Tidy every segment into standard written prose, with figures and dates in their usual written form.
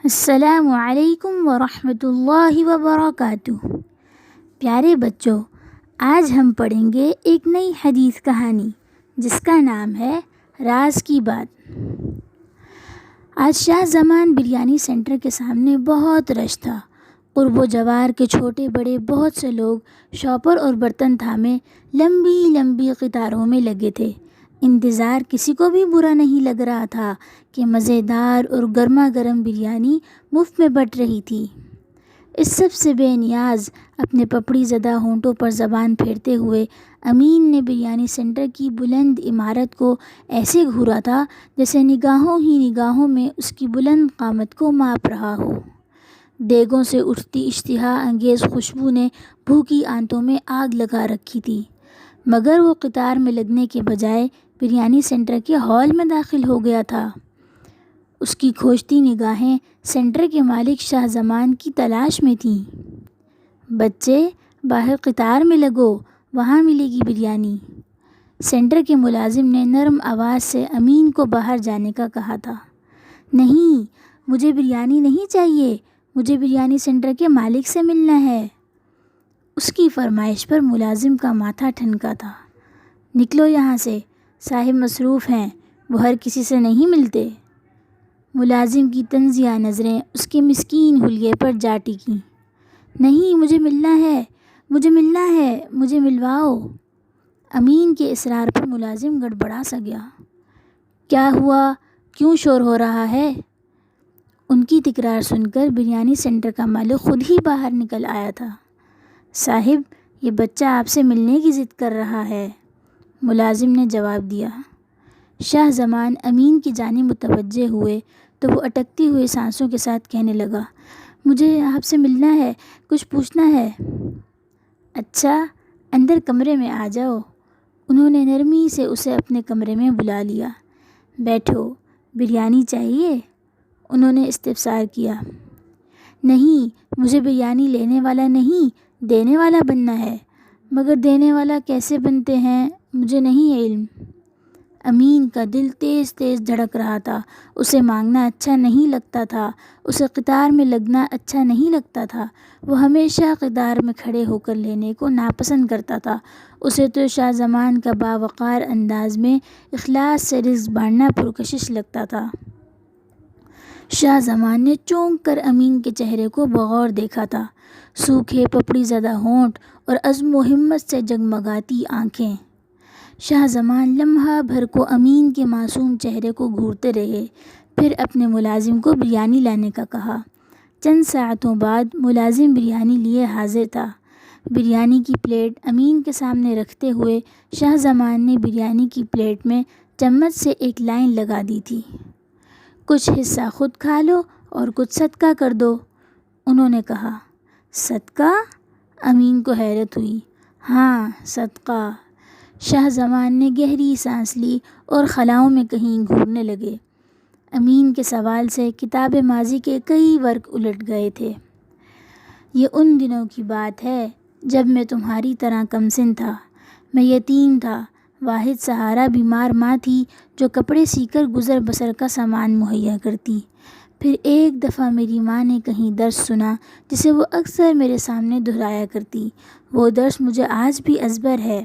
السلام علیکم ورحمۃ اللہ وبرکاتہ۔ پیارے بچوں، آج ہم پڑھیں گے ایک نئی حدیث کہانی جس کا نام ہے راز کی بات۔ آج شاہ زمان بریانی سینٹر کے سامنے بہت رش تھا۔ قرب و جوار کے چھوٹے بڑے بہت سے لوگ شاپر اور برتن تھامے لمبی لمبی قطاروں میں لگے تھے۔ انتظار کسی کو بھی برا نہیں لگ رہا تھا کہ مزیدار اور گرما گرم بریانی مفت میں بٹ رہی تھی۔ اس سب سے بے نیاز اپنے پپڑی زدہ ہونٹوں پر زبان پھیرتے ہوئے امین نے بریانی سینٹر کی بلند عمارت کو ایسے گھورا تھا جیسے نگاہوں ہی نگاہوں میں اس کی بلند قامت کو ماپ رہا ہو۔ دیگوں سے اٹھتی اشتہا انگیز خوشبو نے بھوکی آنتوں میں آگ لگا رکھی تھی، مگر وہ قطار میں لگنے کے بجائے بریانی سینٹر کے ہال میں داخل ہو گیا تھا۔ اس کی کھوجتی نگاہیں سینٹر کے مالک شاہ زمان کی تلاش میں تھیں۔ بچے، باہر قطار میں لگو، وہاں ملے گی بریانی۔ سینٹر کے ملازم نے نرم آواز سے امین کو باہر جانے کا کہا تھا۔ نہیں، مجھے بریانی نہیں چاہیے، مجھے بریانی سینٹر کے مالک سے ملنا ہے۔ اس کی فرمائش پر ملازم کا ماتھا ٹھنکا تھا۔ نکلو یہاں سے، صاحب مصروف ہیں، وہ ہر کسی سے نہیں ملتے۔ ملازم کی طنزیہ نظریں اس کے مسکین حلیے پر جا ٹکیں۔ نہیں، مجھے ملنا ہے، مجھے ملنا ہے، مجھے ملواؤ۔ امین کے اصرار پر ملازم گڑبڑا سا گیا۔ کیا ہوا؟ کیوں شور ہو رہا ہے؟ ان کی تکرار سن کر بریانی سینٹر کا مالک خود ہی باہر نکل آیا تھا۔ صاحب، یہ بچہ آپ سے ملنے کی ضد کر رہا ہے، ملازم نے جواب دیا۔ شاہ زمان امین کی جانب متوجہ ہوئے تو وہ اٹکتی ہوئی سانسوں کے ساتھ کہنے لگا، مجھے آپ سے ملنا ہے، کچھ پوچھنا ہے۔ اچھا، اندر کمرے میں آ جاؤ۔ انہوں نے نرمی سے اسے اپنے کمرے میں بلا لیا۔ بیٹھو، بریانی چاہیے؟ انہوں نے استفسار کیا۔ نہیں، مجھے بریانی لینے والا نہیں، دینے والا بننا ہے، مگر دینے والا کیسے بنتے ہیں مجھے نہیں علم۔ امین کا دل تیز تیز دھڑک رہا تھا۔ اسے مانگنا اچھا نہیں لگتا تھا، اسے قطار میں لگنا اچھا نہیں لگتا تھا۔ وہ ہمیشہ قطار میں کھڑے ہو کر لینے کو ناپسند کرتا تھا۔ اسے تو شاہ زمان کا باوقار انداز میں اخلاص سے رزق بانٹنا پرکشش لگتا تھا۔ شاہ زمان نے چونک کر امین کے چہرے کو بغور دیکھا تھا۔ سوکھے پپڑی زدہ ہونٹ اور عزم و ہمت سے جگمگاتی آنکھیں۔ شاہ زمان لمحہ بھر کو امین کے معصوم چہرے کو گھورتے رہے، پھر اپنے ملازم کو بریانی لانے کا کہا۔ چند ساعتوں بعد ملازم بریانی لیے حاضر تھا۔ بریانی کی پلیٹ امین کے سامنے رکھتے ہوئے شاہ زمان نے بریانی کی پلیٹ میں چمچ سے ایک لائن لگا دی تھی۔ کچھ حصہ خود کھا لو اور کچھ صدقہ کر دو، انہوں نے کہا۔ صدقہ؟ امین کو حیرت ہوئی۔ ہاں، صدقہ۔ شاہ زمان نے گہری سانس لی اور خلاؤں میں کہیں گھورنے لگے۔ امین کے سوال سے کتاب ماضی کے کئی ورق الٹ گئے تھے۔ یہ ان دنوں کی بات ہے جب میں تمہاری طرح کمسن تھا۔ میں یتیم تھا، واحد سہارا بیمار ماں تھی جو کپڑے سی کر گزر بسر کا سامان مہیا کرتی۔ پھر ایک دفعہ میری ماں نے کہیں درس سنا جسے وہ اکثر میرے سامنے دہرایا کرتی۔ وہ درس مجھے آج بھی ازبر ہے۔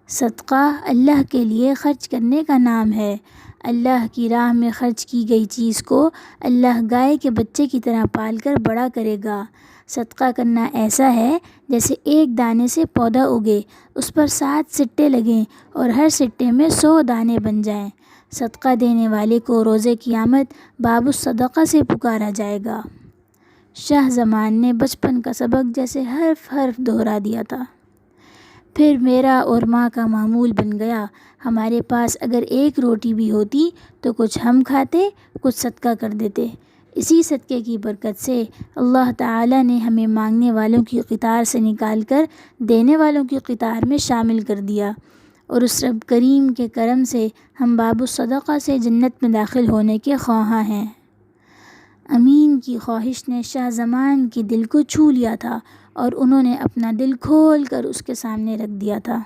صدقہ اللہ کے لیے خرچ کرنے کا نام ہے۔ اللہ کی راہ میں خرچ کی گئی چیز کو اللہ گائے کے بچے کی طرح پال کر بڑا کرے گا۔ صدقہ کرنا ایسا ہے جیسے ایک دانے سے پودا اگے، اس پر 7 سٹے لگیں اور ہر سٹے میں 100 دانے بن جائیں۔ صدقہ دینے والے کو روز قیامت باب الصدقہ سے پکارا جائے گا۔ شاہ زمان نے بچپن کا سبق جیسے حرف حرف دہرا دیا تھا۔ پھر میرا اور ماں کا معمول بن گیا، ہمارے پاس اگر ایک روٹی بھی ہوتی تو کچھ ہم کھاتے، کچھ صدقہ کر دیتے۔ اسی صدقے کی برکت سے اللہ تعالیٰ نے ہمیں مانگنے والوں کی قطار سے نکال کر دینے والوں کی قطار میں شامل کر دیا، اور اس رب کریم کے کرم سے ہم باب الصدقہ سے جنت میں داخل ہونے کے خواہاں ہیں۔ امین کی خواہش نے شاہ زمان کے دل کو چھو لیا تھا اور انہوں نے اپنا دل کھول کر اس کے سامنے رکھ دیا تھا۔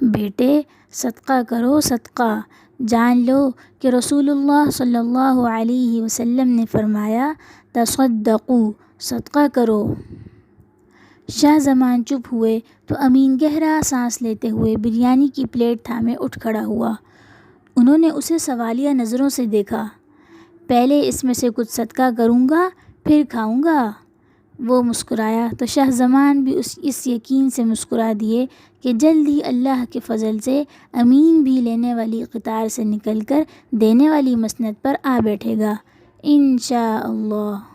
بیٹے، صدقہ کرو، صدقہ، جان لو کہ رسول اللہ صلی اللہ علیہ وسلم نے فرمایا تصدقوا، صدقہ کرو۔ شاہ زمان چپ ہوئے تو امین گہرا سانس لیتے ہوئے بریانی کی پلیٹ تھامے اٹھ کھڑا ہوا۔ انہوں نے اسے سوالیہ نظروں سے دیکھا۔ پہلے اس میں سے کچھ صدقہ کروں گا پھر کھاؤں گا۔ وہ مسکرایا تو شاہ زمان بھی اس یقین سے مسکرا دیے کہ جلد ہی اللہ کے فضل سے امین بھی لینے والی قطار سے نکل کر دینے والی مسند پر آ بیٹھے گا انشاءاللہ۔